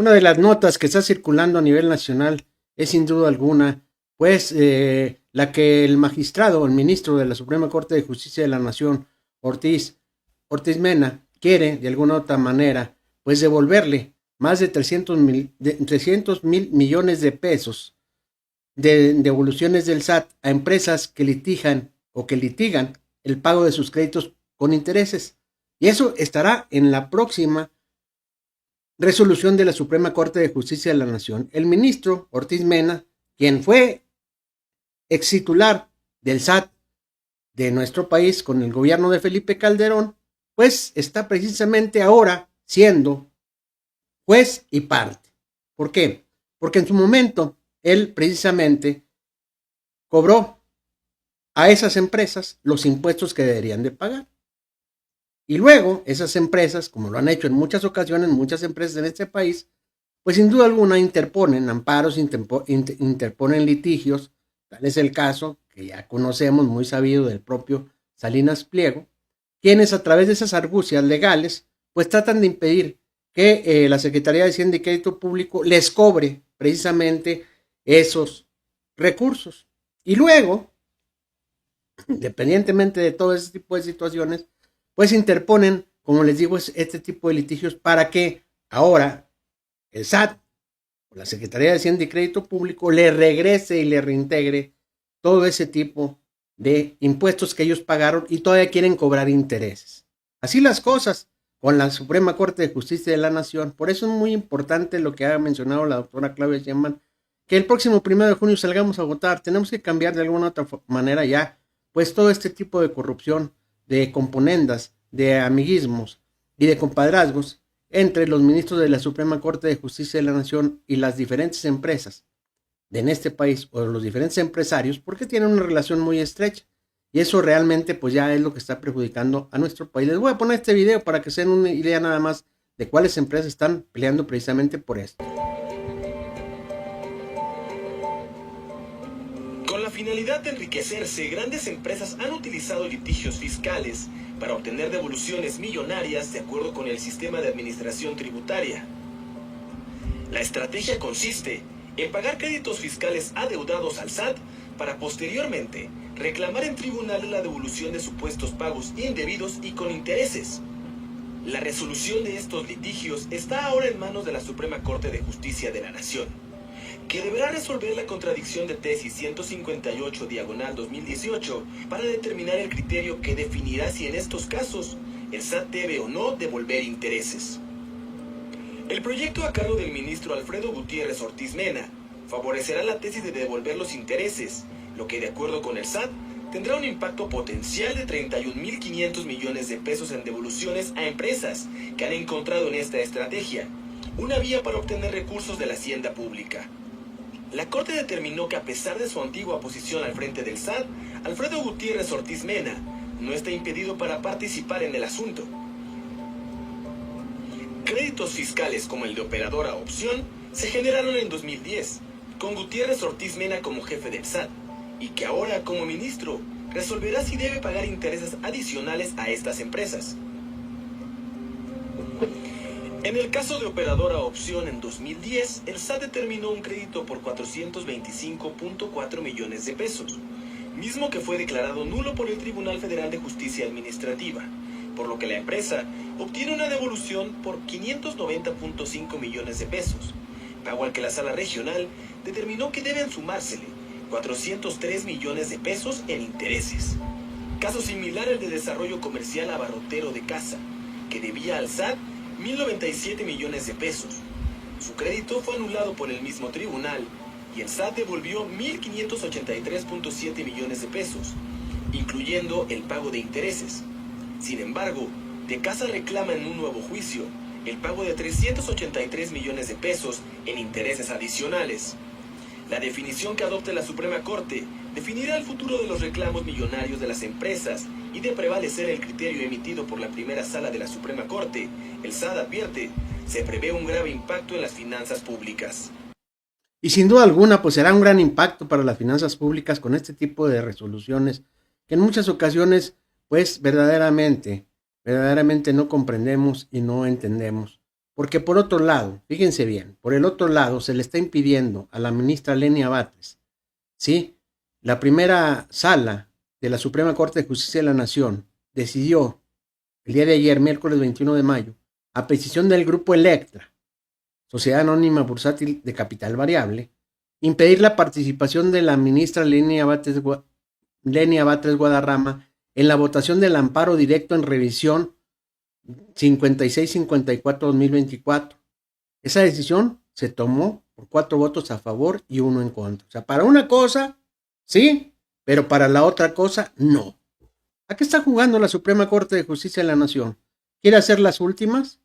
Una de las notas que está circulando a nivel nacional es sin duda alguna, pues la que el magistrado, el ministro de la Suprema Corte de Justicia de la Nación, Ortiz, Ortiz Mena, quiere de alguna otra manera, pues devolverle más de 300 mil millones de pesos de devoluciones del SAT a empresas que litigan o que litigan el pago de sus créditos con intereses. Y eso estará en la próxima resolución de la Suprema Corte de Justicia de la Nación. El ministro Ortiz Mena, quien fue ex titular del SAT de nuestro país con el gobierno de Felipe Calderón, pues está precisamente ahora siendo juez y parte. ¿Por qué? Porque en su momento él precisamente cobró a esas empresas los impuestos que deberían de pagar. Y luego esas empresas, como lo han hecho en muchas ocasiones, muchas empresas en este país, pues sin duda alguna interponen amparos, interponen litigios. Tal es el caso que ya conocemos, muy sabido, del propio Salinas Pliego, quienes a través de esas argucias legales, pues tratan de impedir que la Secretaría de Hacienda y Crédito Público les cobre precisamente esos recursos. Y luego, independientemente de todo ese tipo de situaciones, pues interponen, como les digo, este tipo de litigios para que ahora el SAT o la Secretaría de Hacienda y Crédito Público le regrese y le reintegre todo ese tipo de impuestos que ellos pagaron y todavía quieren cobrar intereses. Así las cosas con la Suprema Corte de Justicia de la Nación. Por eso es muy importante lo que ha mencionado la doctora Claudia Sheinbaum, que el próximo 1 de junio salgamos a votar. Tenemos que cambiar de alguna otra manera ya, pues todo este tipo de corrupción, de componendas, de amiguismos y de compadrazgos entre los ministros de la Suprema Corte de Justicia de la Nación y las diferentes empresas en este país o los diferentes empresarios, porque tienen una relación muy estrecha. Y eso realmente pues ya es lo que está perjudicando a nuestro país. Les voy a poner este video para que se den una idea nada más de cuáles empresas están peleando precisamente por esto. Con la finalidad de enriquecerse, grandes empresas han utilizado litigios fiscales para obtener devoluciones millonarias de acuerdo con el sistema de administración tributaria. La estrategia consiste en pagar créditos fiscales adeudados al SAT para posteriormente reclamar en tribunales la devolución de supuestos pagos indebidos y con intereses. La resolución de estos litigios está ahora en manos de la Suprema Corte de Justicia de la Nación, que deberá resolver la contradicción de tesis 158/2018 para determinar el criterio que definirá si en estos casos el SAT debe o no devolver intereses. El proyecto a cargo del ministro Alfredo Gutiérrez Ortiz Mena favorecerá la tesis de devolver los intereses, lo que de acuerdo con el SAT tendrá un impacto potencial de 31.500 millones de pesos en devoluciones a empresas que han encontrado en esta estrategia una vía para obtener recursos de la hacienda pública. La Corte determinó que a pesar de su antigua posición al frente del SAT, Alfredo Gutiérrez Ortiz Mena no está impedido para participar en el asunto. Créditos fiscales como el de operadora opción se generaron en 2010, con Gutiérrez Ortiz Mena como jefe del SAT, y que ahora como ministro resolverá si debe pagar intereses adicionales a estas empresas. En el caso de operadora opción en 2010, el SAT determinó un crédito por 425.4 millones de pesos, mismo que fue declarado nulo por el Tribunal Federal de Justicia Administrativa, por lo que la empresa obtiene una devolución por 590.5 millones de pesos, pago al que la Sala Regional determinó que deben sumársele 403 millones de pesos en intereses. Caso similar al de Desarrollo Comercial Abarrotero de Casa, que debía al SAT 1.097 millones de pesos. Su crédito fue anulado por el mismo tribunal y el SAT devolvió 1.583.7 millones de pesos, incluyendo el pago de intereses. Sin embargo, De Casa reclama en un nuevo juicio el pago de 383 millones de pesos en intereses adicionales. La definición que adopte la Suprema Corte definirá el futuro de los reclamos millonarios de las empresas y de prevalecer el criterio emitido por la primera sala de la Suprema Corte, el SAT advierte, se prevé un grave impacto en las finanzas públicas. Y sin duda alguna, pues será un gran impacto para las finanzas públicas con este tipo de resoluciones que en muchas ocasiones, pues verdaderamente no comprendemos y no entendemos. Porque por otro lado, fíjense bien, por el otro lado se le está impidiendo a la ministra Lenia Batres, ¿sí? La primera sala de la Suprema Corte de Justicia de la Nación decidió el día de ayer, miércoles 21 de mayo, a petición del grupo Electra, Sociedad Anónima Bursátil de Capital Variable, impedir la participación de la ministra Lenia Batres Guadarrama en la votación del amparo directo en revisión 5654-2024. Esa decisión se tomó por 4 votos a favor y 1 en contra. O sea, para una cosa, sí, pero para la otra cosa, no. ¿A qué está jugando la Suprema Corte de Justicia de la Nación? ¿Quiere hacer las últimas?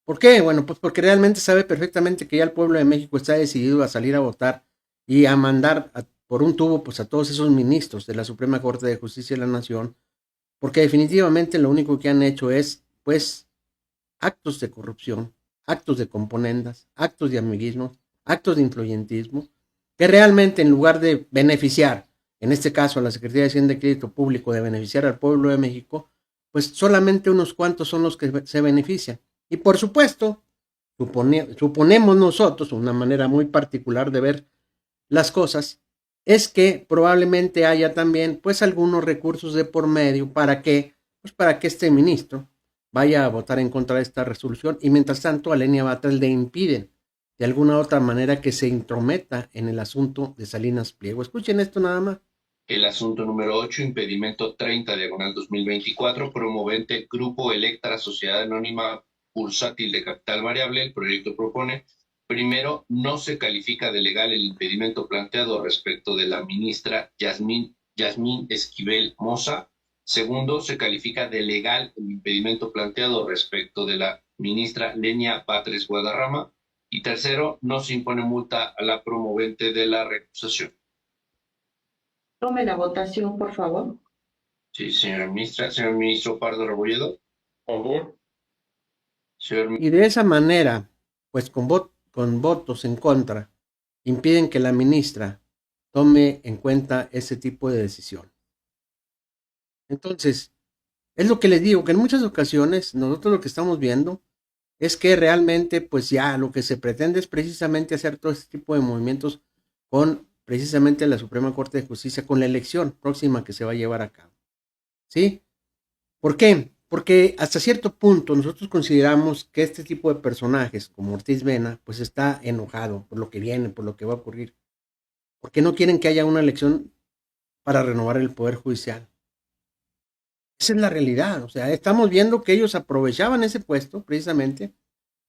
¿Por qué? Bueno, pues porque realmente sabe perfectamente que ya el pueblo de México está decidido a salir a votar y a mandar por un tubo pues a todos esos ministros de la Suprema Corte de Justicia de la Nación, porque definitivamente lo único que han hecho es pues actos de corrupción, actos de componendas, actos de amiguismo, actos de influyentismo, que realmente en lugar de beneficiar, en este caso a la Secretaría de Hacienda y Crédito Público, de beneficiar al pueblo de México, pues solamente unos cuantos son los que se benefician. Y por supuesto, suponemos nosotros, una manera muy particular de ver las cosas, es que probablemente haya también pues algunos recursos de por medio para que este ministro vaya a votar en contra de esta resolución y mientras tanto a Lenia Batres le impiden de alguna otra manera que se intrometa en el asunto de Salinas Pliego. Escuchen esto nada más. El asunto número 8, impedimento 30/2024, promovente Grupo Electra, Sociedad Anónima Bursátil de Capital Variable. El proyecto propone, primero, no se califica de legal el impedimento planteado respecto de la ministra Yasmín Esquivel Moza. Segundo, se califica de legal el impedimento planteado respecto de la ministra Lenia Batres Guadarrama. Y tercero, no se impone multa a la promovente de la recusación. Tome la votación, por favor. Sí, señora ministra. Señor ministro Pardo Rebolledo. A favor. Y de esa manera, pues con votos en contra, impiden que la ministra tome en cuenta ese tipo de decisión. Entonces, es lo que les digo, que en muchas ocasiones nosotros lo que estamos viendo es que realmente pues ya lo que se pretende es precisamente hacer todo este tipo de movimientos con precisamente la Suprema Corte de Justicia, con la elección próxima que se va a llevar a cabo. ¿Sí? ¿Por qué? Porque hasta cierto punto nosotros consideramos que este tipo de personajes como Ortiz Mena pues está enojado por lo que viene, por lo que va a ocurrir, porque no quieren que haya una elección para renovar el Poder Judicial. Esa es la realidad, o sea, estamos viendo que ellos aprovechaban ese puesto precisamente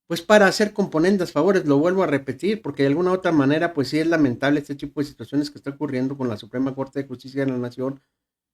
pues para hacer componendas, favores, lo vuelvo a repetir, porque de alguna otra manera pues sí es lamentable este tipo de situaciones que está ocurriendo con la Suprema Corte de Justicia de la Nación,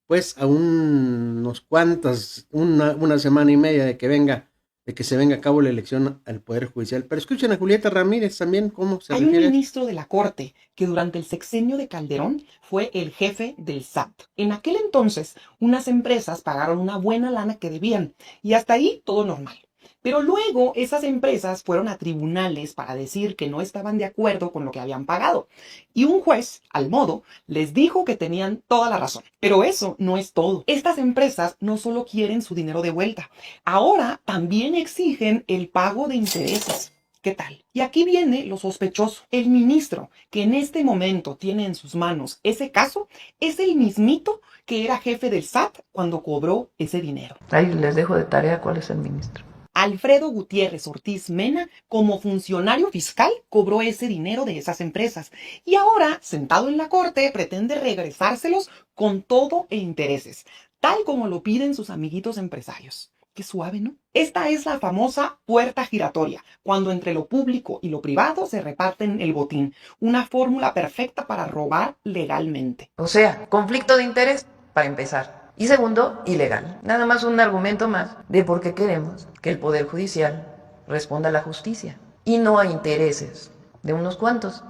pues a unos cuantas, una semana y media de que se venga a cabo la elección al Poder Judicial. Pero escuchen a Julieta Ramírez también cómo se refiere. Hay un ministro de la Corte que durante el sexenio de Calderón fue el jefe del SAT. En aquel entonces, unas empresas pagaron una buena lana que debían y hasta ahí todo normal. Pero luego esas empresas fueron a tribunales para decir que no estaban de acuerdo con lo que habían pagado. Y un juez, al modo, les dijo que tenían toda la razón. Pero eso no es todo. Estas empresas no solo quieren su dinero de vuelta, ahora también exigen el pago de intereses. ¿Qué tal? Y aquí viene lo sospechoso. El ministro que en este momento tiene en sus manos ese caso es el mismito que era jefe del SAT cuando cobró ese dinero. Ahí les dejo de tarea cuál es el ministro. Alfredo Gutiérrez Ortiz Mena, como funcionario fiscal, cobró ese dinero de esas empresas y ahora, sentado en la corte, pretende regresárselos con todo e intereses, tal como lo piden sus amiguitos empresarios. Qué suave, ¿no? Esta es la famosa puerta giratoria, cuando entre lo público y lo privado se reparten el botín, una fórmula perfecta para robar legalmente. O sea, conflicto de interés, para empezar. Y segundo, ilegal. Nada más un argumento más de por qué queremos que el Poder Judicial responda a la justicia y no a intereses de unos cuantos.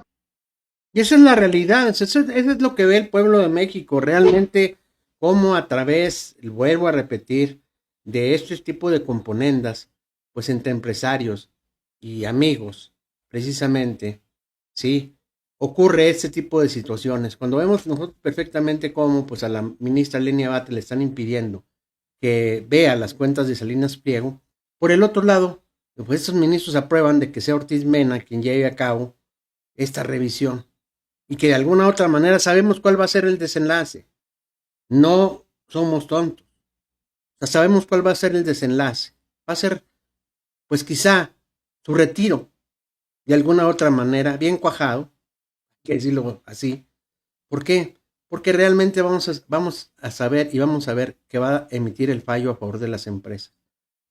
Y esa es la realidad, eso es lo que ve el pueblo de México, realmente cómo a través, vuelvo a repetir, de este tipo de componendas, pues entre empresarios y amigos, precisamente, ¿sí? Ocurre este tipo de situaciones. Cuando vemos nosotros perfectamente cómo pues a la ministra Lenia Batres le están impidiendo que vea las cuentas de Salinas Pliego, por el otro lado, pues estos ministros aprueban de que sea Ortiz Mena quien lleve a cabo esta revisión y que de alguna otra manera sabemos cuál va a ser el desenlace. No somos tontos. O sea, sabemos cuál va a ser el desenlace. Va a ser, pues quizá, su retiro de alguna otra manera, bien cuajado, hay que decirlo así. ¿Por qué? Porque realmente vamos a saber y vamos a ver que va a emitir el fallo a favor de las empresas.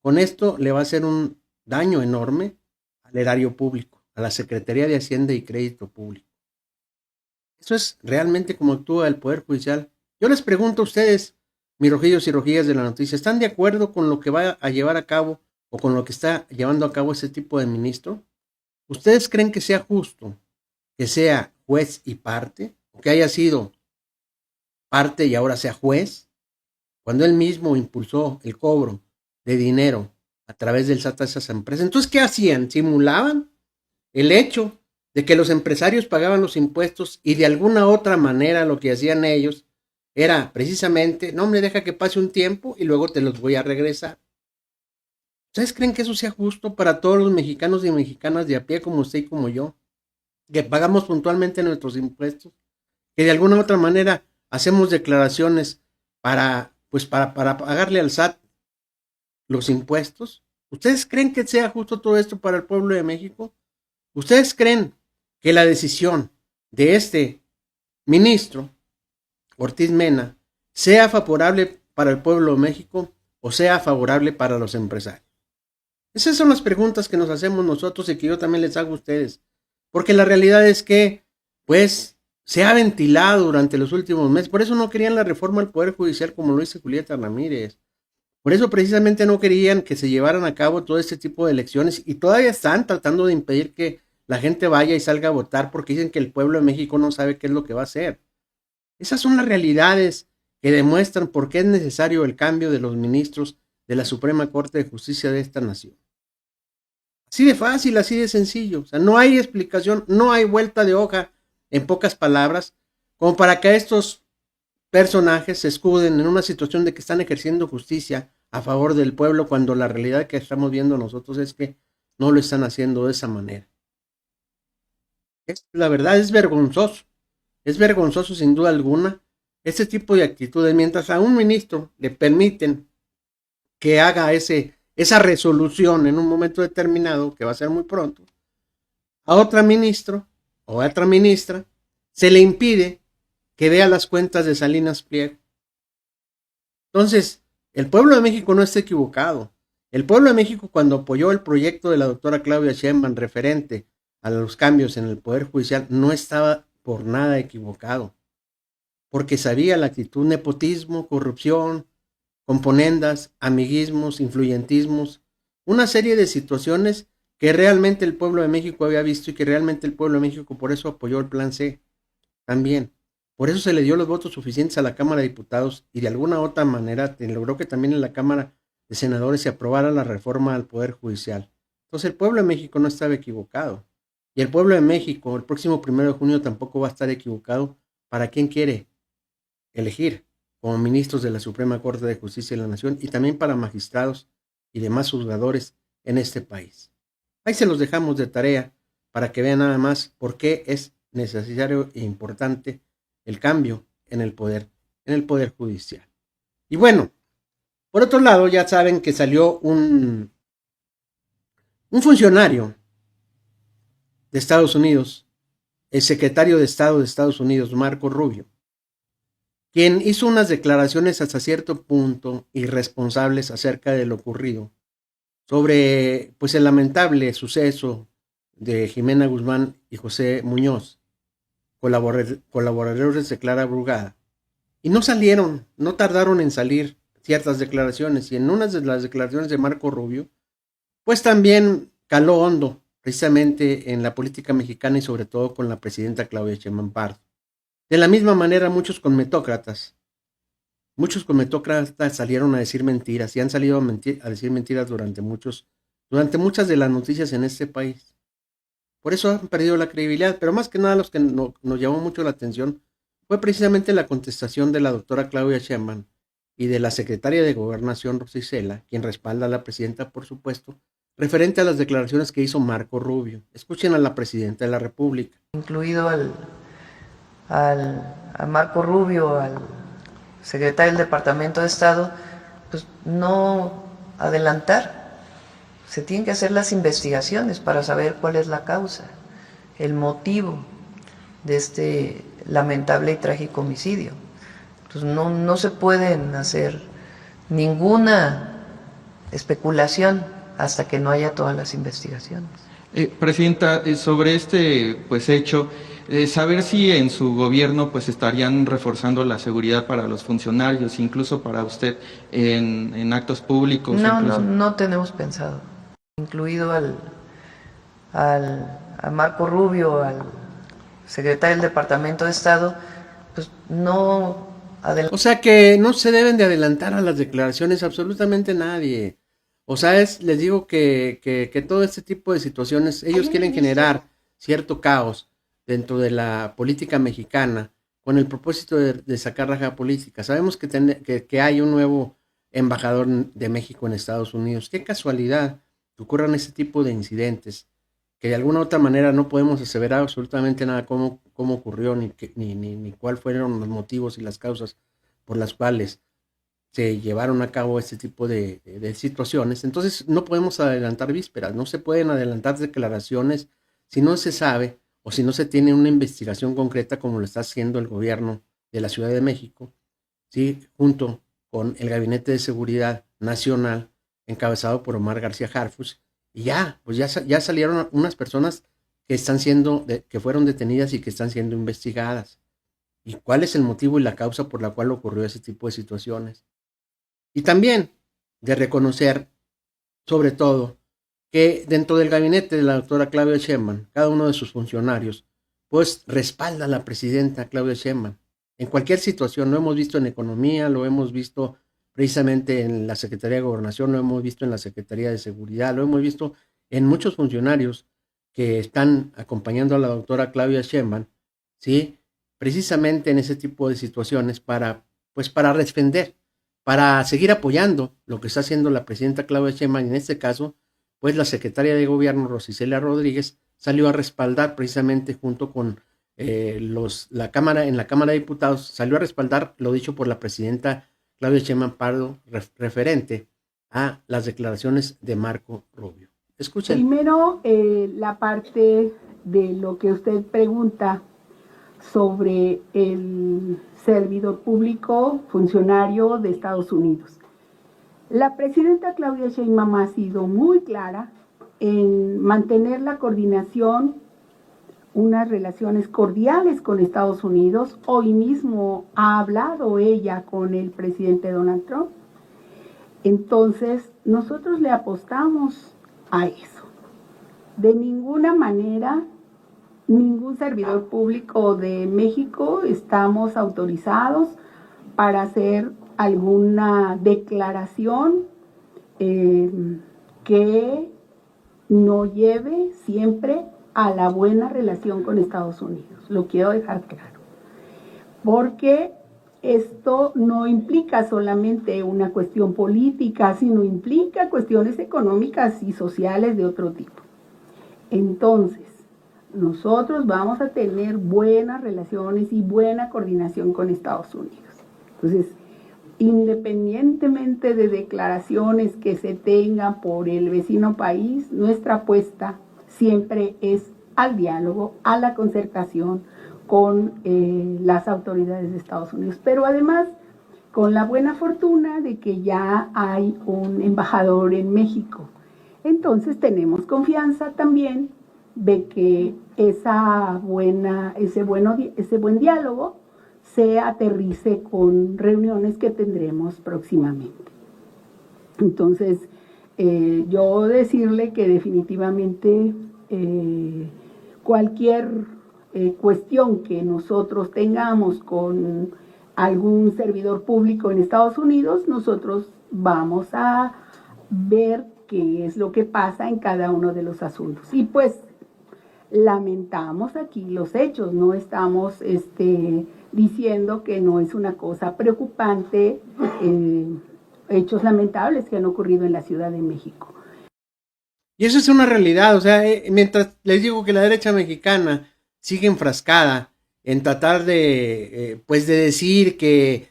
Con esto le va a hacer un daño enorme al erario público, a la Secretaría de Hacienda y Crédito Público. Eso es realmente como actúa el Poder Judicial. Yo les pregunto a ustedes, mis rojillos y rojillas de la noticia, ¿están de acuerdo con lo que va a llevar a cabo o con lo que está llevando a cabo ese tipo de ministro? ¿Ustedes creen que sea justo que sea juez y parte, o que haya sido parte y ahora sea juez, cuando él mismo impulsó el cobro de dinero a través del SAT a esas empresas? Entonces, ¿qué hacían? Simulaban el hecho de que los empresarios pagaban los impuestos y de alguna otra manera lo que hacían ellos era precisamente, no me deja que pase un tiempo y luego te los voy a regresar. ¿Ustedes creen que eso sea justo para todos los mexicanos y mexicanas de a pie como usted y como yo? Que pagamos puntualmente nuestros impuestos, que de alguna otra manera hacemos declaraciones para pagarle al SAT los impuestos. ¿Ustedes creen que sea justo todo esto para el pueblo de México? ¿Ustedes creen que la decisión de este ministro, Ortiz Mena, sea favorable para el pueblo de México o sea favorable para los empresarios? Esas son las preguntas que nos hacemos nosotros y que yo también les hago a ustedes. Porque la realidad es que, pues, se ha ventilado durante los últimos meses. Por eso no querían la reforma al Poder Judicial como lo dice Julieta Ramírez. Por eso precisamente no querían que se llevaran a cabo todo este tipo de elecciones y todavía están tratando de impedir que la gente vaya y salga a votar porque dicen que el pueblo de México no sabe qué es lo que va a hacer. Esas son las realidades que demuestran por qué es necesario el cambio de los ministros de la Suprema Corte de Justicia de esta nación. Así de fácil, así de sencillo. O sea, no hay explicación, no hay vuelta de hoja, en pocas palabras, como para que estos personajes se escuden en una situación de que están ejerciendo justicia a favor del pueblo, cuando la realidad que estamos viendo nosotros es que no lo están haciendo de esa manera. La verdad es vergonzoso sin duda alguna, este tipo de actitudes. Mientras a un ministro le permiten que haga esa resolución en un momento determinado, que va a ser muy pronto, a otro ministro o a otra ministra se le impide que vea las cuentas de Salinas Pliego. Entonces, el pueblo de México no está equivocado. El pueblo de México, cuando apoyó el proyecto de la doctora Claudia Sheinbaum referente a los cambios en el Poder Judicial, no estaba por nada equivocado, porque sabía la actitud: nepotismo, corrupción, componendas, amiguismos, influyentismos, una serie de situaciones que realmente el pueblo de México había visto y que realmente el pueblo de México por eso apoyó el Plan C también. Por eso se le dio los votos suficientes a la Cámara de Diputados y de alguna otra manera logró que también en la Cámara de Senadores se aprobara la reforma al Poder Judicial. Entonces el pueblo de México no estaba equivocado. Y el pueblo de México el próximo 1 de junio tampoco va a estar equivocado para quien quiere elegir como ministros de la Suprema Corte de Justicia de la Nación y también para magistrados y demás juzgadores en este país. Ahí se los dejamos de tarea para que vean nada más por qué es necesario e importante el cambio en el poder judicial. Y bueno, por otro lado, ya saben que salió un funcionario de Estados Unidos, el secretario de Estado de Estados Unidos, Marco Rubio, quien hizo unas declaraciones hasta cierto punto irresponsables acerca de lo ocurrido sobre pues el lamentable suceso de Jimena Guzmán y José Muñoz, colaboradores de Clara Brugada, y no tardaron en salir ciertas declaraciones, y en una de las declaraciones de Marco Rubio, pues también caló hondo, precisamente en la política mexicana y sobre todo con la presidenta Claudia Sheinbaum Pardo. De la misma manera, muchos cometócratas salieron a decir mentiras y han salido a decir mentiras durante muchas de las noticias en este país. Por eso han perdido la credibilidad, pero más que nada los que nos llamó mucho la atención fue precisamente la contestación de la doctora Claudia Sheinbaum y de la secretaria de Gobernación, Rosy Cela, quien respalda a la presidenta, por supuesto, referente a las declaraciones que hizo Marco Rubio. Escuchen a la presidenta de la República. Incluido a Marco Rubio, al secretario del Departamento de Estado, pues no adelantar. Se tienen que hacer las investigaciones para saber cuál es la causa, el motivo de este lamentable y trágico homicidio. Entonces no se pueden hacer ninguna especulación hasta que no haya todas las investigaciones. Presidenta, sobre este hecho, saber si en su gobierno estarían reforzando la seguridad para los funcionarios, incluso para usted en actos públicos. No tenemos pensado, incluido a Marco Rubio, al secretario del Departamento de Estado, pues no O sea que no se deben de adelantar a las declaraciones absolutamente nadie. O sea, les digo que todo este tipo de situaciones, ellos quieren generar cierto caos dentro de la política mexicana con el propósito de sacar raja política. Sabemos que hay un nuevo embajador de México en Estados Unidos. Qué casualidad que ocurran este tipo de incidentes, que de alguna u otra manera no podemos aseverar absolutamente nada cómo ocurrió, ni cuáles fueron los motivos y las causas por las cuales se llevaron a cabo este tipo de situaciones. Entonces no podemos adelantar vísperas, no se pueden adelantar declaraciones si no se sabe o si no se tiene una investigación concreta como lo está haciendo el gobierno de la Ciudad de México, ¿sí? Junto con el Gabinete de Seguridad Nacional encabezado por Omar García Harfuch, y ya salieron unas personas que fueron detenidas y que están siendo investigadas. ¿Y cuál es el motivo y la causa por la cual ocurrió ese tipo de situaciones? Y también de reconocer, sobre todo, que dentro del gabinete de la doctora Claudia Sheinbaum, cada uno de sus funcionarios, pues respalda a la presidenta Claudia Sheinbaum. En cualquier situación, lo hemos visto en economía, lo hemos visto precisamente en la Secretaría de Gobernación, lo hemos visto en la Secretaría de Seguridad, lo hemos visto en muchos funcionarios que están acompañando a la doctora Claudia Sheinbaum, ¿sí? Precisamente en ese tipo de situaciones para defender, para seguir apoyando lo que está haciendo la presidenta Claudia Sheinbaum. En este caso, pues la secretaria de Gobierno, Rosicelia Rodríguez, salió a respaldar precisamente junto con en la Cámara de Diputados, salió a respaldar lo dicho por la presidenta Claudia Sheinbaum Pardo referente a las declaraciones de Marco Rubio. Escuchen. Primero, la parte de lo que usted pregunta sobre el servidor público funcionario de Estados Unidos. La presidenta Claudia Sheinbaum ha sido muy clara en mantener la coordinación, unas relaciones cordiales con Estados Unidos. Hoy mismo ha hablado ella con el presidente Donald Trump. Entonces, nosotros le apostamos a eso. De ninguna manera, ningún servidor público de México estamos autorizados para hacer alguna declaración que no lleve siempre a la buena relación con Estados Unidos. Lo quiero dejar claro. Porque esto no implica solamente una cuestión política, sino implica cuestiones económicas y sociales de otro tipo. Entonces, nosotros vamos a tener buenas relaciones y buena coordinación con Estados Unidos. Entonces, independientemente de declaraciones que se tengan por el vecino país, nuestra apuesta siempre es al diálogo, a la concertación con las autoridades de Estados Unidos. Pero además, con la buena fortuna de que ya hay un embajador en México. Entonces tenemos confianza también de que ese buen diálogo se aterrice con reuniones que tendremos próximamente. Entonces, yo decirle que definitivamente cualquier cuestión que nosotros tengamos con algún servidor público en Estados Unidos, nosotros vamos a ver qué es lo que pasa en cada uno de los asuntos. Y pues lamentamos aquí los hechos, no estamos diciendo que no es una cosa preocupante, hechos lamentables que han ocurrido en la Ciudad de México. Y eso es una realidad, o sea, mientras les digo que la derecha mexicana sigue enfrascada en tratar de, pues de decir que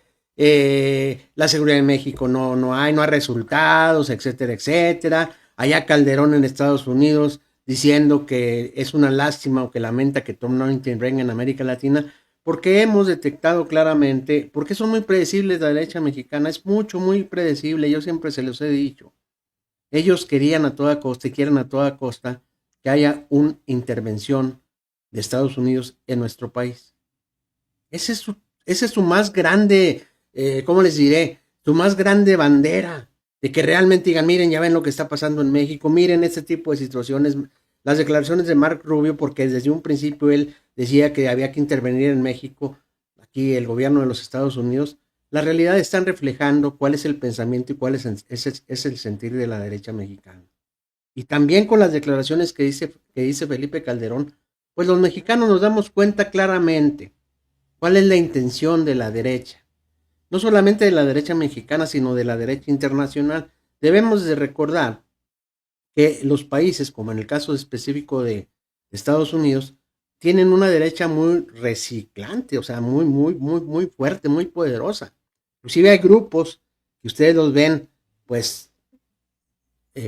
la seguridad en México no hay resultados, etcétera, etcétera. Allá Calderón en Estados Unidos diciendo que es una lástima o que lamenta que Trump no intervenga en América Latina, porque hemos detectado claramente, porque son muy predecibles la derecha mexicana, es muy predecible, yo siempre se los he dicho. Ellos querían a toda costa y quieren a toda costa que haya una intervención de Estados Unidos en nuestro país. Ese es su más grande, ¿cómo les diré? Su más grande bandera, de que realmente digan, miren, ya ven lo que está pasando en México, miren este tipo de situaciones, las declaraciones de Marco Rubio, porque desde un principio él decía que había que intervenir en México, aquí el gobierno de los Estados Unidos, la realidad están reflejando cuál es el pensamiento y cuál es el sentir de la derecha mexicana. Y también con las declaraciones que dice Felipe Calderón, pues los mexicanos nos damos cuenta claramente cuál es la intención de la derecha. No solamente de la derecha mexicana, sino de la derecha internacional. Debemos de recordar que los países, como en el caso específico de Estados Unidos, tienen una derecha muy reciclante, o sea, muy fuerte, muy poderosa. Inclusive hay grupos que ustedes los ven, pues,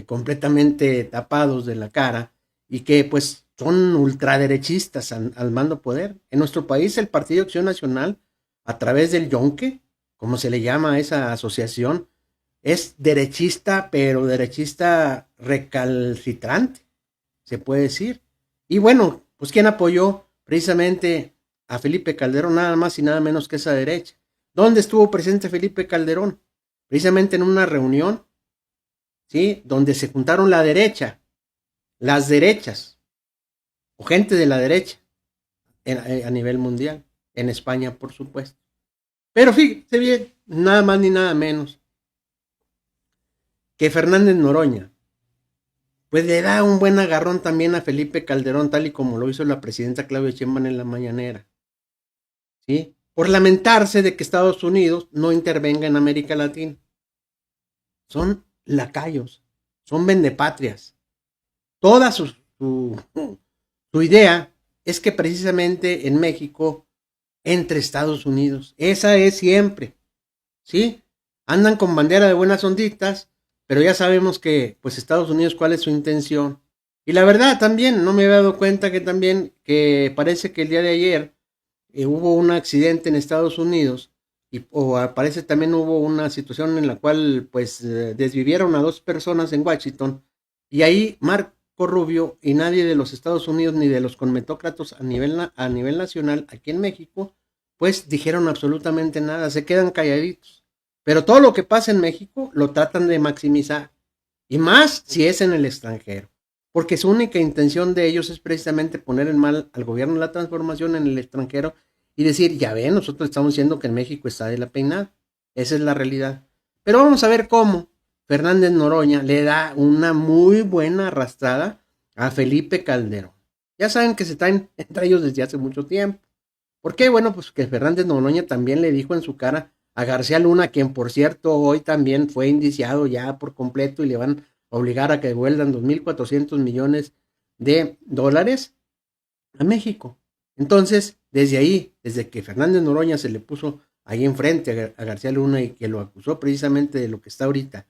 completamente tapados de la cara y que, pues, son ultraderechistas al mando poder. En nuestro país, el Partido Acción Nacional, a través del Yonke, como se le llama a esa asociación, es derechista, pero derechista recalcitrante, se puede decir. Y bueno, pues ¿quién apoyó precisamente a Felipe Calderón? Nada más y nada menos que esa derecha. ¿Dónde estuvo presente Felipe Calderón? Precisamente en una reunión, ¿sí? Donde se juntaron la derecha, las derechas, o gente de la derecha, a nivel mundial, en España, por supuesto. Pero fíjate bien, nada más ni nada menos que Fernández Noroña, pues le da un buen agarrón también a Felipe Calderón, tal y como lo hizo la presidenta Claudia Sheinbaum en la mañanera, ¿sí? Por lamentarse de que Estados Unidos no intervenga en América Latina. Son lacayos, son vendepatrias. Toda su idea es que precisamente en México entre Estados Unidos. Esa es siempre, ¿sí? Andan con bandera de buenas onditas, pero ya sabemos que, pues, Estados Unidos, cuál es su intención. Y la verdad también, no me había dado cuenta que también, que parece que el día de ayer hubo un accidente en Estados Unidos, o parece también hubo una situación en la cual, pues, desvivieron a 2 personas en Washington, y ahí Marco Rubio y nadie de los Estados Unidos ni de los conmetócratas a nivel nacional aquí en México, pues dijeron absolutamente nada, se quedan calladitos. Pero todo lo que pasa en México lo tratan de maximizar, y más si es en el extranjero, porque su única intención de ellos es precisamente poner en mal al gobierno de la transformación en el extranjero y decir, ya ven, nosotros estamos diciendo que en México está de la peinada. Esa es la realidad. Pero vamos a ver cómo Fernández Noroña le da una muy buena arrastrada a Felipe Calderón. Ya saben que se están entre ellos desde hace mucho tiempo. ¿Por qué? Bueno, pues que Fernández Noroña también le dijo en su cara a García Luna, quien por cierto hoy también fue indiciado ya por completo y le van a obligar a que devuelvan 2.400 millones de dólares a México. Entonces, desde ahí, desde que Fernández Noroña se le puso ahí enfrente a García Luna y que lo acusó precisamente de lo que está ahorita,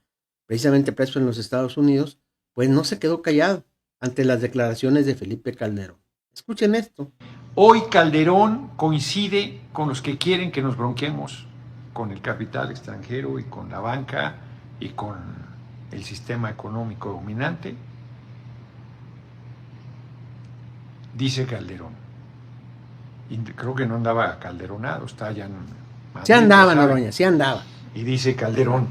precisamente preso en los Estados Unidos, pues no se quedó callado ante las declaraciones de Felipe Calderón. Escuchen esto. Hoy Calderón coincide con los que quieren que nos bronquemos con el capital extranjero y con la banca y con el sistema económico dominante. Dice Calderón. Y creo que no andaba calderonado, está allá en Madrid. Sí andaba, Noroña, sí andaba. Y dice Calderón,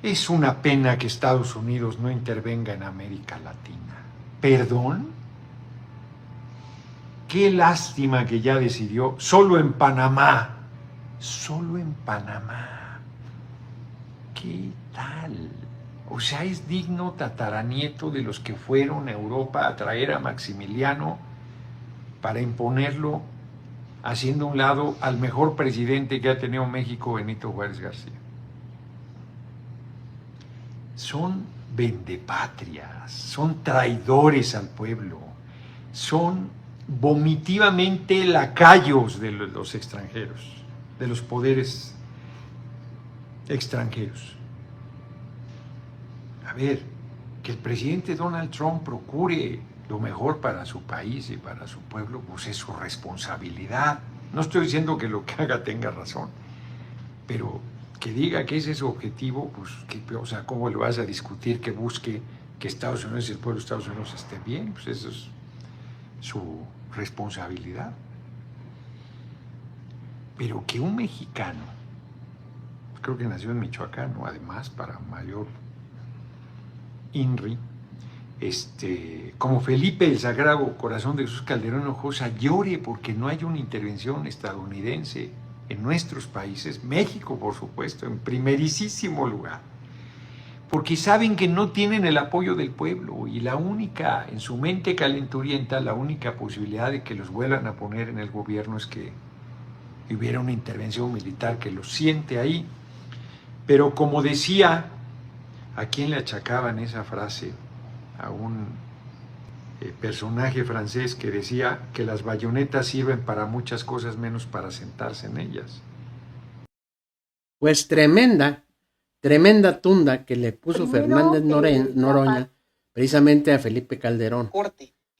es una pena que Estados Unidos no intervenga en América Latina. ¿Perdón? Qué lástima que ya decidió solo en Panamá. Solo en Panamá. ¿Qué tal? O sea, es digno tataranieto de los que fueron a Europa a traer a Maximiliano para imponerlo, haciendo a un lado al mejor presidente que ha tenido México, Benito Juárez García. Son vendepatrias, son traidores al pueblo, son vomitivamente lacayos de los extranjeros, de los poderes extranjeros. A ver, que el presidente Donald Trump procure lo mejor para su país y para su pueblo, pues es su responsabilidad. No estoy diciendo que lo que haga tenga razón, pero que diga que ese es su objetivo, pues, o sea, ¿cómo le vas a discutir que busque que Estados Unidos y el pueblo de Estados Unidos esté bien? Pues eso es su responsabilidad. Pero que un mexicano, creo que nació en Michoacán, ¿no? Además, para mayor INRI, como Felipe el Sagrado Corazón de Jesús Calderón Hinojosa, llore porque no hay una intervención estadounidense en nuestros países, México por supuesto, en primerísimo lugar, porque saben que no tienen el apoyo del pueblo y la única, en su mente calenturienta, la única posibilidad de que los vuelvan a poner en el gobierno es que hubiera una intervención militar que los siente ahí. Pero como decía, ¿a quién le achacaban esa frase? A un personaje francés que decía que las bayonetas sirven para muchas cosas menos para sentarse en ellas. Pues tremenda tunda que le puso Fernández Noroña precisamente a Felipe Calderón.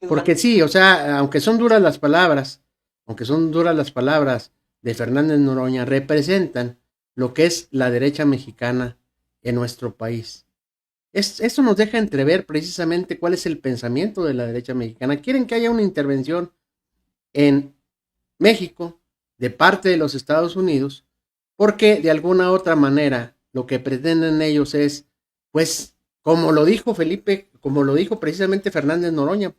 Porque sí, o sea, aunque son duras las palabras de Fernández Noroña, representan lo que es la derecha mexicana en nuestro país. Eso nos deja entrever precisamente cuál es el pensamiento de la derecha mexicana. Quieren que haya una intervención en México de parte de los Estados Unidos, porque de alguna u otra manera lo que pretenden ellos es, pues, como lo dijo precisamente Fernández Noroña,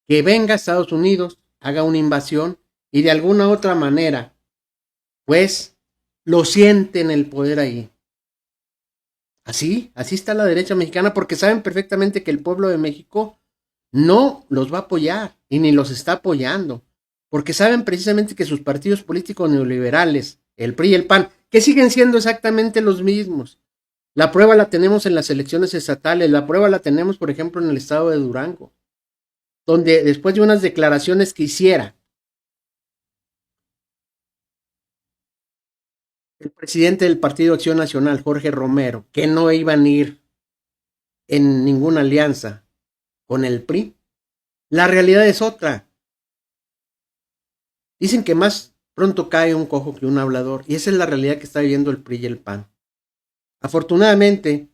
que venga a Estados Unidos, haga una invasión y de alguna u otra manera, pues, lo sienten el poder ahí. Así está la derecha mexicana, porque saben perfectamente que el pueblo de México no los va a apoyar y ni los está apoyando, porque saben precisamente que sus partidos políticos neoliberales, el PRI y el PAN, que siguen siendo exactamente los mismos. La prueba la tenemos en las elecciones estatales, la prueba la tenemos, por ejemplo, en el estado de Durango, donde después de unas declaraciones que hiciera el presidente del Partido Acción Nacional, Jorge Romero, que no iban a ir en ninguna alianza con el PRI, la realidad es otra. Dicen que más pronto cae un cojo que un hablador, y esa es la realidad que está viviendo el PRI y el PAN. Afortunadamente,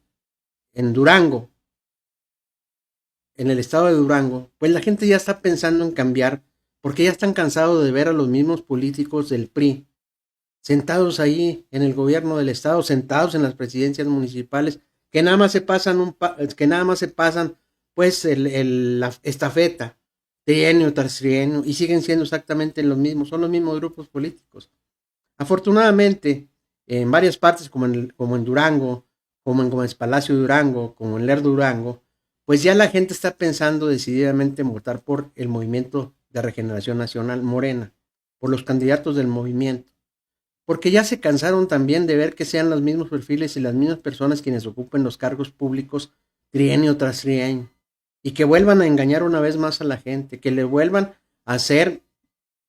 en Durango, en el estado de Durango, pues la gente ya está pensando en cambiar, porque ya están cansados de ver a los mismos políticos del PRI sentados ahí en el gobierno del estado, sentados en las presidencias municipales, que nada más se pasan pues la estafeta, trienio tras trienio, y siguen siendo exactamente los mismos, son los mismos grupos políticos. Afortunadamente, en varias partes, como en Durango, como en Gómez Palacio Durango, como en Lerdo Durango, pues ya la gente está pensando decididamente en votar por el Movimiento de Regeneración Nacional, Morena, por los candidatos del movimiento, porque ya se cansaron también de ver que sean los mismos perfiles y las mismas personas quienes ocupen los cargos públicos trienio tras trienio, y que vuelvan a engañar una vez más a la gente, que le vuelvan a hacer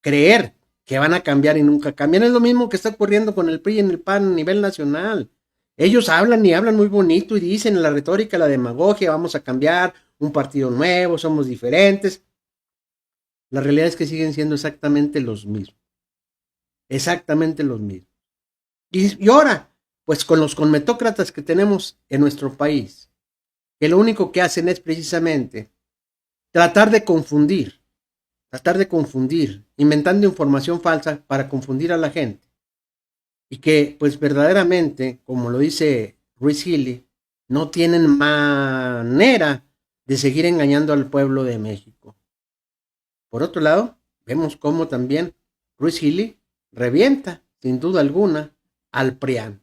creer que van a cambiar y nunca cambian. Es lo mismo que está ocurriendo con el PRI y el PAN a nivel nacional. Ellos hablan y hablan muy bonito y dicen en la retórica, la demagogia, vamos a cambiar, un partido nuevo, somos diferentes. La realidad es que siguen siendo exactamente los mismos. Exactamente los mismos. Y ahora, pues con los conmetócratas que tenemos en nuestro país, que lo único que hacen es precisamente tratar de confundir, inventando información falsa para confundir a la gente. Y que, pues verdaderamente, como lo dice Ruiz Gili, no tienen manera de seguir engañando al pueblo de México. Por otro lado, vemos cómo también Ruiz Gili revienta, sin duda alguna, al PRIAN.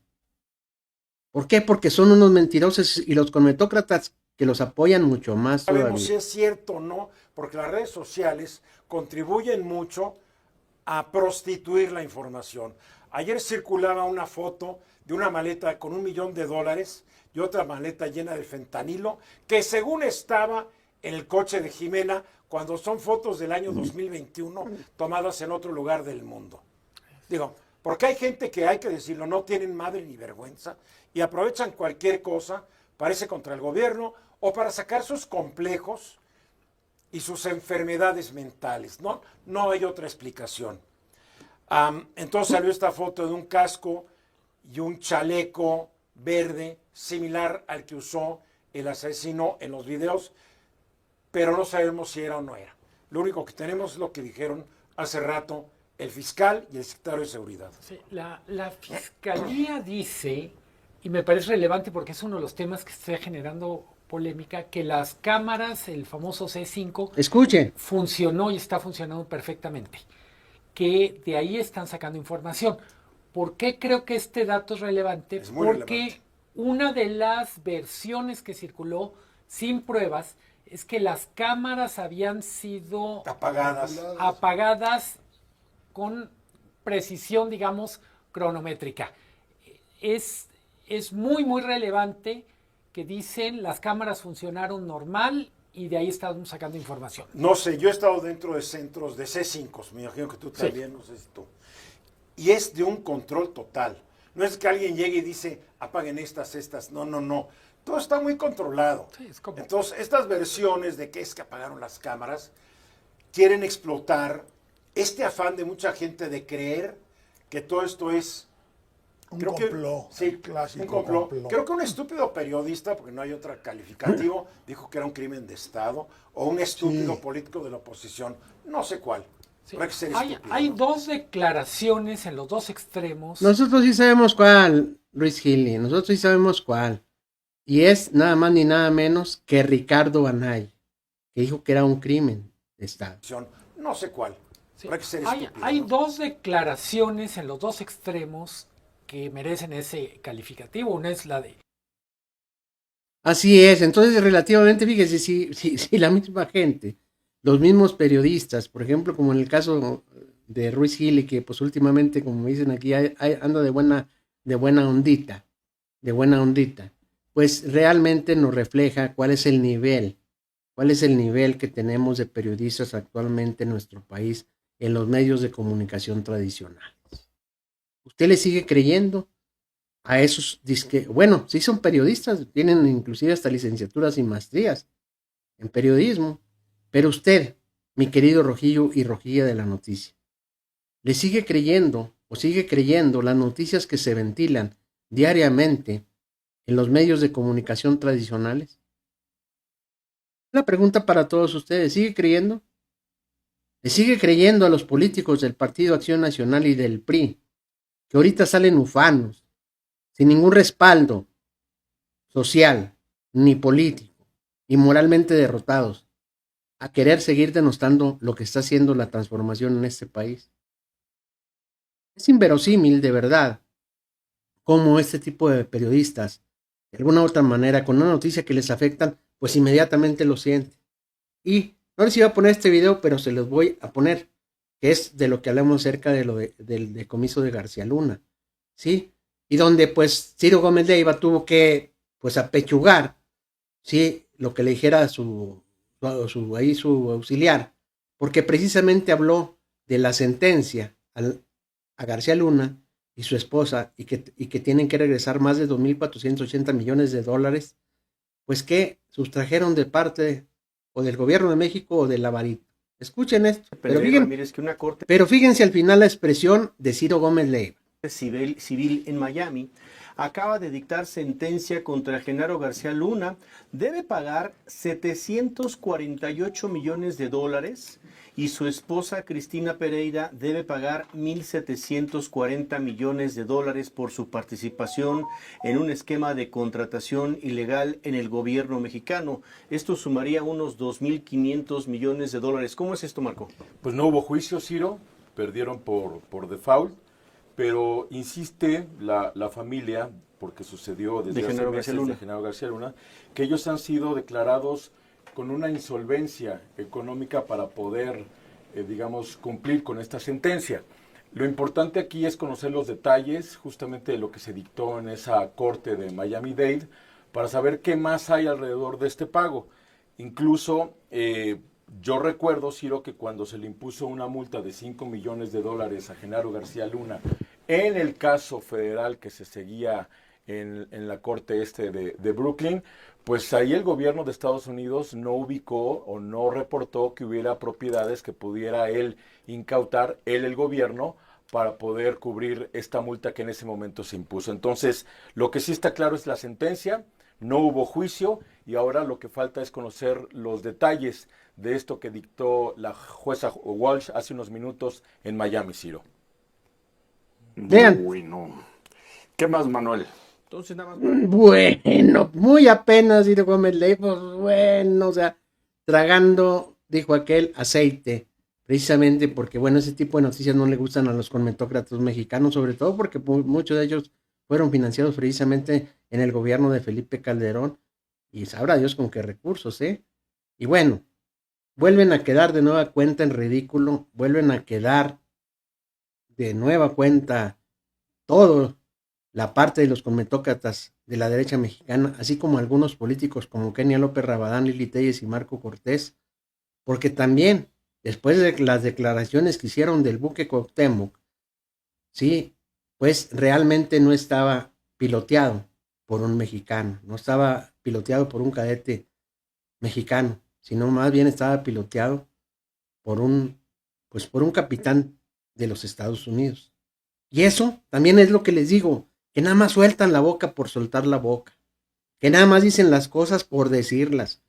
¿Por qué? Porque son unos mentirosos y los conmetócratas que los apoyan mucho más todavía. Sabemos si es cierto o no, porque las redes sociales contribuyen mucho a prostituir la información. Ayer circulaba una foto de una maleta con $1 millón y otra maleta llena de fentanilo, que según estaba en el coche de Jimena, cuando son fotos del año 2021 tomadas en otro lugar del mundo. Digo, porque hay gente que, hay que decirlo, no tienen madre ni vergüenza y aprovechan cualquier cosa, parece contra el gobierno, o para sacar sus complejos y sus enfermedades mentales. No hay otra explicación. Entonces salió esta foto de un casco y un chaleco verde similar al que usó el asesino en los videos, pero no sabemos si era o no era. Lo único que tenemos es lo que dijeron hace rato el fiscal y el secretario de Seguridad. Sí, la Fiscalía dice, y me parece relevante porque es uno de los temas que está generando polémica, que las cámaras, el famoso C5, escuchen, funcionó y está funcionando perfectamente, que de ahí están sacando información. ¿Por qué creo que este dato es relevante? Porque relevante. Una de las versiones que circuló sin pruebas es que las cámaras habían sido apagadas con precisión, digamos, cronométrica. Es muy, muy relevante que dicen las cámaras funcionaron normal y de ahí estamos sacando información. No sé, yo he estado dentro de centros de C5, me imagino que tú también, sí. No sé si tú. Y es de un control total. No es que alguien llegue y dice, apaguen estas. No. Todo está muy controlado. Sí, es como... Entonces, estas versiones de que es que apagaron las cámaras quieren explotar este afán de mucha gente de creer que todo esto es un complot. Sí, clásico. Un complot. Creo que un estúpido periodista, porque no hay otro calificativo, dijo que era un crimen de Estado, o un estúpido político de la oposición. No sé cuál. Sí. Hay dos declaraciones en los dos extremos. Nosotros sí sabemos cuál, Luis Gili. Nosotros sí sabemos cuál. Y es nada más ni nada menos que Ricardo Anaya, que dijo que era un crimen de Estado. No sé cuál. Sí. Hay dos declaraciones en los dos extremos que merecen ese calificativo. Una es la de... Así es. Entonces, relativamente, fíjese, si la misma gente, los mismos periodistas, por ejemplo, como en el caso de Ruiz Gili, que pues últimamente, como dicen aquí, anda de buena ondita, pues realmente nos refleja cuál es el nivel que tenemos de periodistas actualmente en nuestro país en los medios de comunicación tradicionales. ¿Usted le sigue creyendo a esos bueno, sí son periodistas, tienen inclusive hasta licenciaturas y maestrías en periodismo, pero usted, mi querido Rojillo y Rojilla de la noticia, ¿le sigue creyendo o sigue creyendo las noticias que se ventilan diariamente en los medios de comunicación tradicionales? La pregunta para todos ustedes, ¿sigue creyendo? ¿Le sigue creyendo a los políticos del Partido Acción Nacional y del PRI, que ahorita salen ufanos, sin ningún respaldo social, ni político, y moralmente derrotados, a querer seguir denostando lo que está haciendo la transformación en este país? Es inverosímil, de verdad, cómo este tipo de periodistas, de alguna u otra manera, con una noticia que les afectan, pues inmediatamente lo sienten. Y no les iba a poner este video, pero se los voy a poner, que es de lo que hablamos acerca de del decomiso de García Luna, ¿sí? Y donde pues Ciro Gómez Leiva tuvo que pues apechugar, ¿sí?, lo que le dijera su auxiliar, porque precisamente habló de la sentencia a García Luna y su esposa, y que tienen que regresar más de 2.480 millones de dólares, pues que sustrajeron de parte o del gobierno de México o de la varita. Escuchen esto. Pero fíjense al final la expresión de Ciro Gómez Leiva. Civil en Miami acaba de dictar sentencia contra Genaro García Luna. Debe pagar 748 millones de dólares y su esposa Cristina Pereira debe pagar 1.740 millones de dólares por su participación en un esquema de contratación ilegal en el gobierno mexicano. Esto sumaría unos 2.500 millones de dólares. ¿Cómo es esto, Marco? Pues no hubo juicio, Ciro, perdieron por default, pero insiste la familia, porque sucedió desde hace meses de Genaro García Luna, que ellos han sido declarados con una insolvencia económica para poder, digamos, cumplir con esta sentencia. Lo importante aquí es conocer los detalles justamente de lo que se dictó en esa corte de Miami-Dade para saber qué más hay alrededor de este pago. Incluso yo recuerdo, Ciro, que cuando se le impuso una multa de $5 millones a Genaro García Luna en el caso federal que se seguía en la corte de Brooklyn, pues ahí el gobierno de Estados Unidos no ubicó o no reportó que hubiera propiedades que pudiera él incautar, el gobierno, para poder cubrir esta multa que en ese momento se impuso. Entonces, lo que sí está claro es la sentencia, no hubo juicio y ahora lo que falta es conocer los detalles de esto que dictó la jueza Walsh hace unos minutos en Miami, Ciro. Vean. Bueno. ¿Qué más, Manuel? Entonces nada más. Bueno, muy apenas Ciro Gómez Leiva, pues bueno, o sea, tragando, dijo aquel, aceite, precisamente porque, bueno, ese tipo de noticias no le gustan a los comentócratas mexicanos, sobre todo porque muchos de ellos fueron financiados precisamente en el gobierno de Felipe Calderón, y sabrá Dios con qué recursos, ¿eh? Y bueno, vuelven a quedar de nueva cuenta en ridículo, vuelven a quedar de nueva cuenta todo la parte de los comentócratas de la derecha mexicana, así como algunos políticos como Kenia López Rabadán, Lili Téllez y Marco Cortés, porque también, después de las declaraciones que hicieron del buque Cuauhtémoc, sí, pues realmente no estaba piloteado por un mexicano, no estaba piloteado por un cadete mexicano, sino más bien estaba piloteado por un capitán de los Estados Unidos. Y eso también es lo que les digo, que nada más sueltan la boca por soltar la boca, que nada más dicen las cosas por decirlas,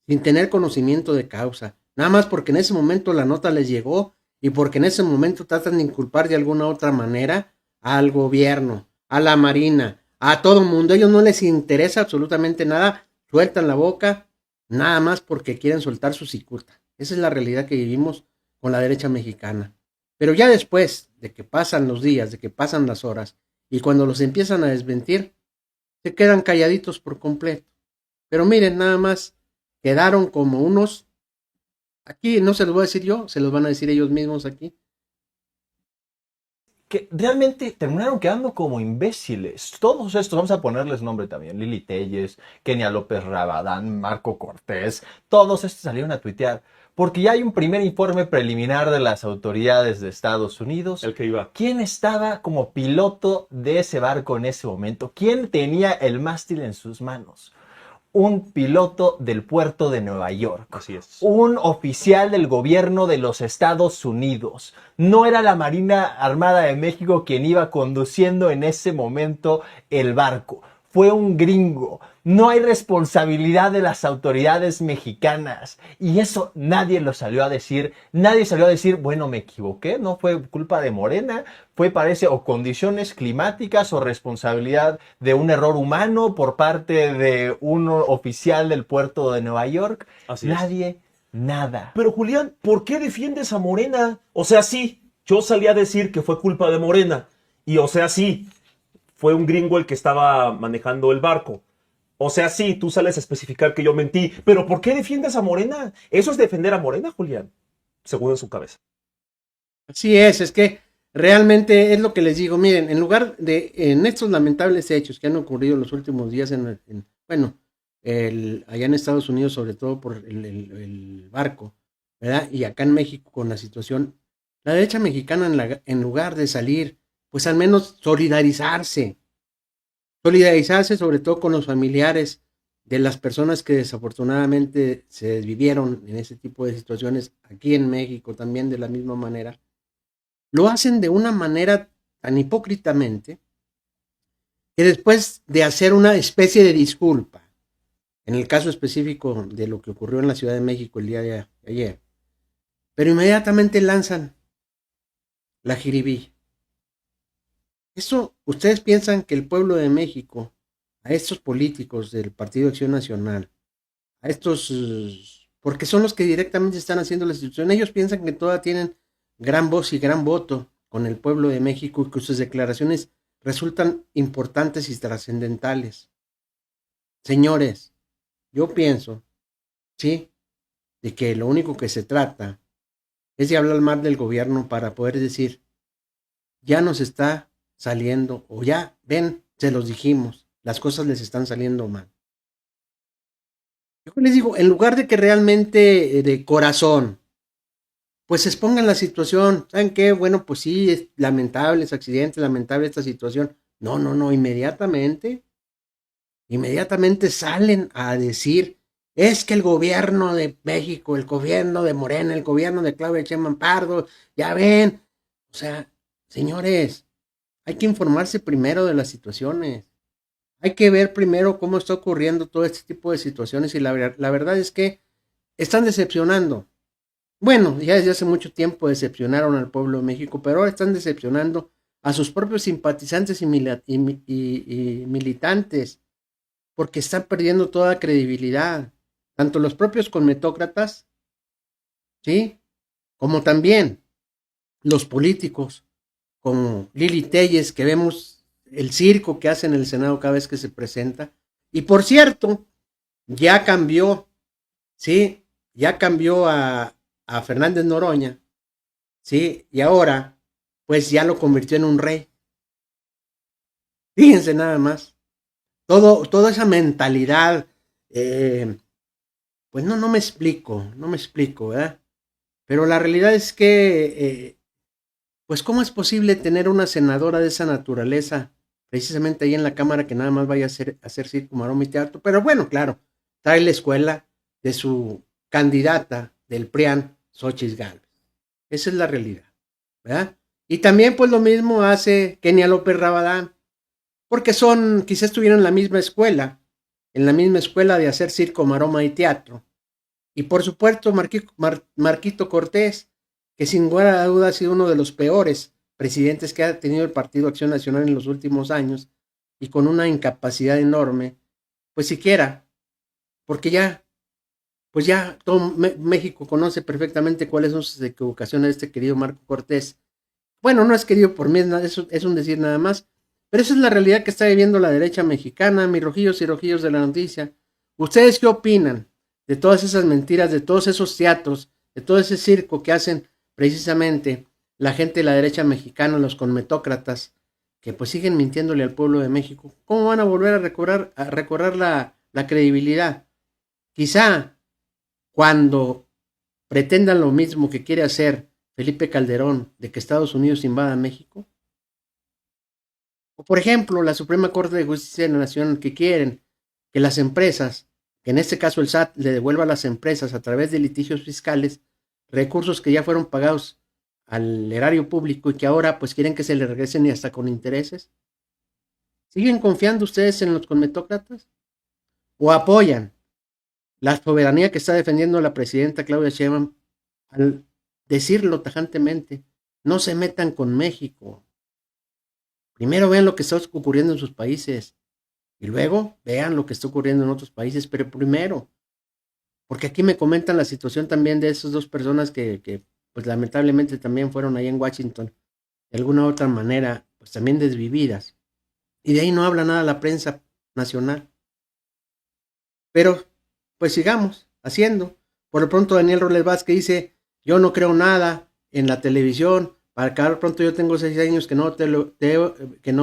sin tener conocimiento de causa, nada más porque en ese momento la nota les llegó y porque en ese momento tratan de inculpar de alguna otra manera al gobierno, a la Marina, a todo mundo. A ellos no les interesa absolutamente nada, sueltan la boca nada más porque quieren soltar su cicuta. Esa es la realidad que vivimos con la derecha mexicana. Pero ya después de que pasan los días, de que pasan las horas, y cuando los empiezan a desmentir, se quedan calladitos por completo. Pero miren, nada más, quedaron como unos, aquí no se los voy a decir yo, se los van a decir ellos mismos aquí. Que realmente terminaron quedando como imbéciles. Todos estos, vamos a ponerles nombre también, Lili Téllez, Kenia López Rabadán, Marco Cortés, todos estos salieron a tuitear. Porque ya hay un primer informe preliminar de las autoridades de Estados Unidos. El que iba. ¿Quién estaba como piloto de ese barco en ese momento? ¿Quién tenía el mástil en sus manos? Un piloto del puerto de Nueva York. Así es. Un oficial del gobierno de los Estados Unidos. No era la Marina Armada de México quien iba conduciendo en ese momento el barco. Fue un gringo. No hay responsabilidad de las autoridades mexicanas. Y eso nadie lo salió a decir. Nadie salió a decir, bueno, me equivoqué, no fue culpa de Morena. Fue, parece, o condiciones climáticas o responsabilidad de un error humano por parte de un oficial del puerto de Nueva York. Así Nadie, es. nada. Pero Julián, ¿por qué defiendes a Morena? O sea, sí, yo salí a decir que fue culpa de Morena. Y o sea, sí, fue un gringo el que estaba manejando el barco. O sea, sí, tú sales a especificar que yo mentí, pero ¿por qué defiendes a Morena? Eso es defender a Morena, Julián, según en su cabeza. Así es que realmente es lo que les digo. Miren, en lugar de, en estos lamentables hechos que han ocurrido en los últimos días, allá en Estados Unidos, sobre todo por el barco, ¿verdad? Y acá en México con la situación, la derecha mexicana en lugar de salir, pues al menos solidarizarse sobre todo con los familiares de las personas que desafortunadamente se desvivieron en ese tipo de situaciones, aquí en México también de la misma manera, lo hacen de una manera tan hipócritamente que después de hacer una especie de disculpa, en el caso específico de lo que ocurrió en la Ciudad de México el día de ayer, pero inmediatamente lanzan la jiribilla. Eso, ¿ustedes piensan que el pueblo de México, a estos políticos del Partido Acción Nacional, a estos, porque son los que directamente están haciendo la institución, ellos piensan que todas tienen gran voz y gran voto con el pueblo de México y que sus declaraciones resultan importantes y trascendentales? Señores, yo pienso, sí, de que lo único que se trata es de hablar mal del gobierno para poder decir, ya nos está saliendo, o ya, ven, se los dijimos, las cosas les están saliendo mal. Yo les digo, en lugar de que realmente de corazón, pues se expongan la situación, ¿saben qué? Bueno, pues sí, es lamentable ese accidente, lamentable esta situación. No, inmediatamente salen a decir, es que el gobierno de México, el gobierno de Morena, el gobierno de Claudia Sheinbaum Pardo, ya ven, o sea, señores, hay que informarse primero de las situaciones, hay que ver primero cómo está ocurriendo todo este tipo de situaciones y la verdad es que están decepcionando. Bueno, ya desde hace mucho tiempo decepcionaron al pueblo de México, pero ahora están decepcionando a sus propios simpatizantes y militantes, porque están perdiendo toda credibilidad, tanto los propios conmetócratas, ¿sí? Como también los políticos, como Lili Téllez, que vemos el circo que hace en el Senado cada vez que se presenta. Y por cierto, ya cambió, ¿sí? Ya cambió a Fernández Noroña, ¿sí? Y ahora, pues ya lo convirtió en un rey. Fíjense nada más. Toda esa mentalidad, pues no me explico, ¿verdad? Pero la realidad es que, pues ¿cómo es posible tener una senadora de esa naturaleza, precisamente ahí en la Cámara, que nada más vaya a hacer circo, maroma y teatro? Pero bueno, claro, trae la escuela de su candidata del PRIAN, Xóchitl Gálvez. Esa es la realidad, ¿verdad? Y también pues lo mismo hace Kenia López Rabadán, porque quizás estuvieron en la misma escuela de hacer circo, maroma y teatro. Y por supuesto Marquito Cortés, que sin lugar a duda ha sido uno de los peores presidentes que ha tenido el Partido Acción Nacional en los últimos años, y con una incapacidad enorme, pues siquiera, porque ya todo México conoce perfectamente cuáles son sus equivocaciones de este querido Marco Cortés. Bueno, no es querido por mí, es un decir nada más, pero esa es la realidad que está viviendo la derecha mexicana, mis rojillos y rojillos de la noticia. ¿Ustedes qué opinan de todas esas mentiras, de todos esos teatros, de todo ese circo que hacen precisamente la gente de la derecha mexicana, los conmetócratas, que pues siguen mintiéndole al pueblo de México? ¿Cómo van a volver a recobrar la credibilidad? Quizá cuando pretendan lo mismo que quiere hacer Felipe Calderón, de que Estados Unidos invada México. O por ejemplo, la Suprema Corte de Justicia de la Nación, que quieren que las empresas, que en este caso el SAT le devuelva a las empresas a través de litigios fiscales recursos que ya fueron pagados al erario público y que ahora pues quieren que se le regresen y hasta con intereses. ¿Siguen confiando ustedes en los conmetócratas? ¿O apoyan la soberanía que está defendiendo la presidenta Claudia Sheinbaum al decirlo tajantemente? No se metan con México. Primero vean lo que está ocurriendo en sus países y luego vean lo que está ocurriendo en otros países, pero primero, porque aquí me comentan la situación también de esas dos personas que pues lamentablemente también fueron ahí en Washington, de alguna u otra manera, pues también desvividas. Y de ahí no habla nada la prensa nacional. Pero, pues sigamos haciendo. Por lo pronto Daniel Robles Vázquez dice, yo no creo nada en la televisión. Para acabar pronto, yo tengo 6 años que no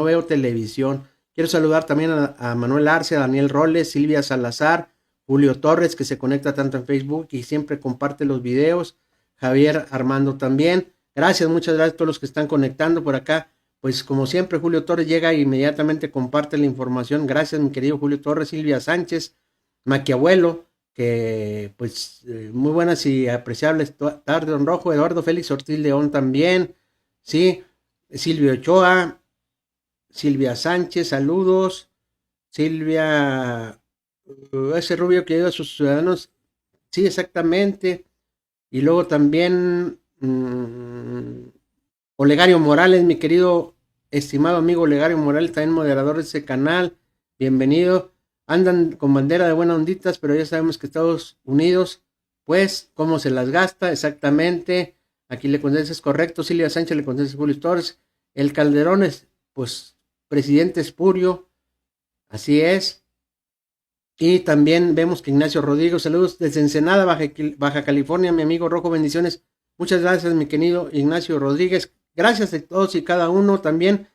veo televisión. Quiero saludar también a Manuel Arce, a Daniel Robles, Silvia Salazar, Julio Torres, que se conecta tanto en Facebook y siempre comparte los videos. Javier Armando también. Gracias, muchas gracias a todos los que están conectando por acá. Pues como siempre, Julio Torres llega e inmediatamente comparte la información. Gracias, mi querido Julio Torres. Silvia Sánchez, Maquiabuelo, que pues muy buenas y apreciables tarde, don Rojo. Eduardo Félix Ortiz León también. Sí, Silvio Ochoa, Silvia Sánchez, saludos. Silvia, ese rubio que ayuda a sus ciudadanos. Sí, exactamente. Y luego también Olegario Morales, mi querido estimado amigo Olegario Morales, también moderador de ese canal. Bienvenido. Andan con bandera de buenas onditas, pero ya sabemos que Estados Unidos, pues, cómo se las gasta exactamente. Aquí le contesta, es correcto. Silvia Sánchez le contesta, Julio Torres. El Calderón es, pues, presidente espurio. Así es. Y también vemos que Ignacio Rodríguez, saludos desde Ensenada, Baja California, mi amigo Rojo, bendiciones. Muchas gracias, mi querido Ignacio Rodríguez. gracias a todos y cada uno. También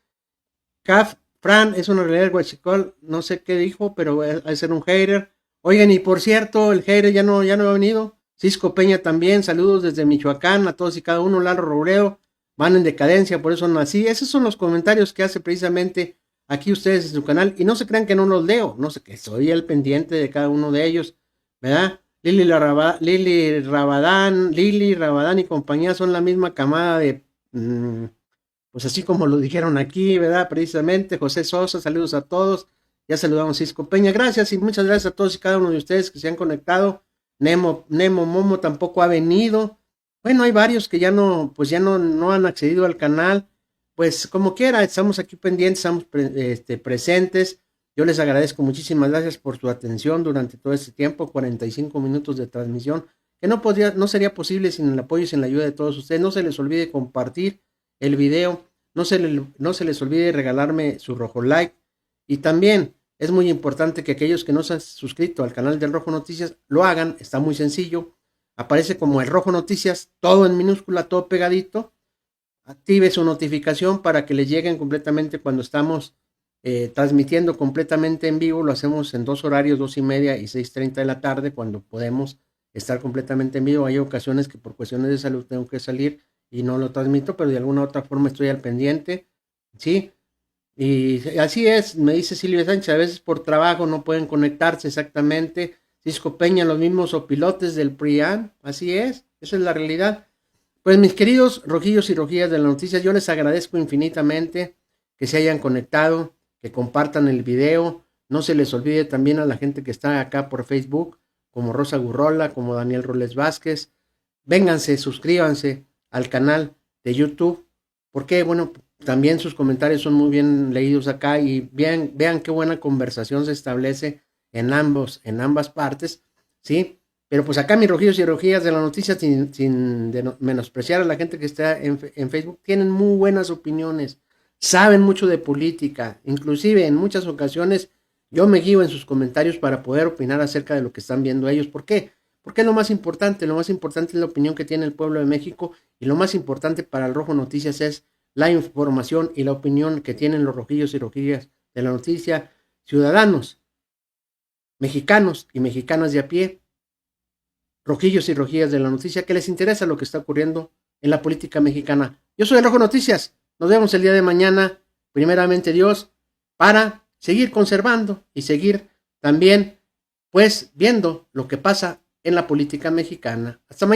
Fran es una realidad guachicol, no sé qué dijo, pero hay ser un hater. Oigan, y por cierto, el hater ya no ha venido. Cisco Peña también, saludos desde Michoacán a todos y cada uno. Lalo Robledo, van en decadencia, por eso nací. Esos son los comentarios que hace precisamente aquí ustedes en su canal, y no se crean que no los leo, no sé, que soy el pendiente de cada uno de ellos, ¿verdad? Lili Rabadán y compañía son la misma camada de, pues así como lo dijeron aquí, ¿verdad? Precisamente, José Sosa, saludos a todos, ya saludamos a Cisco Peña, gracias y muchas gracias a todos y cada uno de ustedes que se han conectado. Nemo Momo tampoco ha venido, bueno, hay varios que ya no han accedido al canal. Pues como quiera, estamos aquí pendientes, estamos presentes. Yo les agradezco muchísimas gracias por su atención durante todo este tiempo, 45 minutos de transmisión, que no sería posible sin el apoyo y sin la ayuda de todos ustedes. No se les olvide compartir el video, no se les olvide regalarme su rojo like, y también es muy importante que aquellos que no se han suscrito al canal del Rojo Noticias lo hagan, está muy sencillo, aparece como el Rojo Noticias, todo en minúscula, todo pegadito. Active su notificación para que les lleguen completamente cuando estamos transmitiendo completamente en vivo. Lo hacemos en 2 horarios, 2:30 y 6:30 de la tarde, cuando podemos estar completamente en vivo. Hay ocasiones que por cuestiones de salud tengo que salir y no lo transmito, pero de alguna u otra forma estoy al pendiente, ¿sí? Y así es, me dice Silvia Sánchez, a veces por trabajo no pueden conectarse exactamente. Cisco Peña, los mismos opilotes del PRIAN, así es, esa es la realidad. Pues mis queridos rojillos y rojillas de las noticias, yo les agradezco infinitamente que se hayan conectado, que compartan el video. No se les olvide también a la gente que está acá por Facebook, como Rosa Gurrola, como Daniel Roles Vázquez. Vénganse, suscríbanse al canal de YouTube, porque bueno, también sus comentarios son muy bien leídos acá, y vean qué buena conversación se establece en ambas partes, ¿sí? Pero pues acá mis rojillos y rojillas de las noticias, sin menospreciar a la gente que está en Facebook, tienen muy buenas opiniones, saben mucho de política, inclusive en muchas ocasiones yo me guío en sus comentarios para poder opinar acerca de lo que están viendo ellos. ¿Por qué? Porque es lo más importante es la opinión que tiene el pueblo de México, y lo más importante para el Rojo Noticias es la información y la opinión que tienen los rojillos y rojillas de la noticia, ciudadanos, mexicanos y mexicanas de a pie, rojillos y rojillas de la noticia, que les interesa lo que está ocurriendo en la política mexicana. Yo soy el Rojo Noticias, nos vemos el día de mañana, primeramente Dios, para seguir conservando y seguir también, pues, viendo lo que pasa en la política mexicana. Hasta mañana.